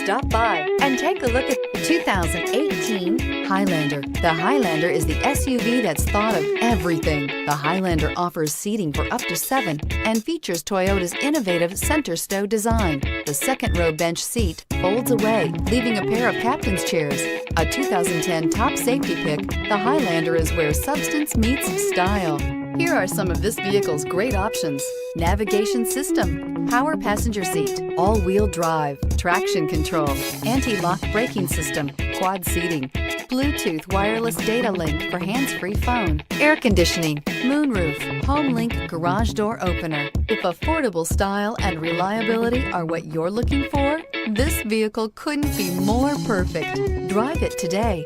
Stop by and take a look at the 2018 Highlander. The Highlander is the SUV that's thought of everything. The Highlander offers seating for up to 7 and features Toyota's innovative center stow design. The second row bench seat folds away, leaving a pair of captain's chairs. A 2010 top safety pick, the Highlander is where substance meets style. Here are some of this vehicle's great options: navigation system, power passenger seat, all-wheel drive, traction control, anti-lock braking system, quad seating, Bluetooth wireless data link for hands-free phone, air conditioning, moonroof, home link garage door opener. If affordable style and reliability are what you're looking for, this vehicle couldn't be more perfect. Drive it today.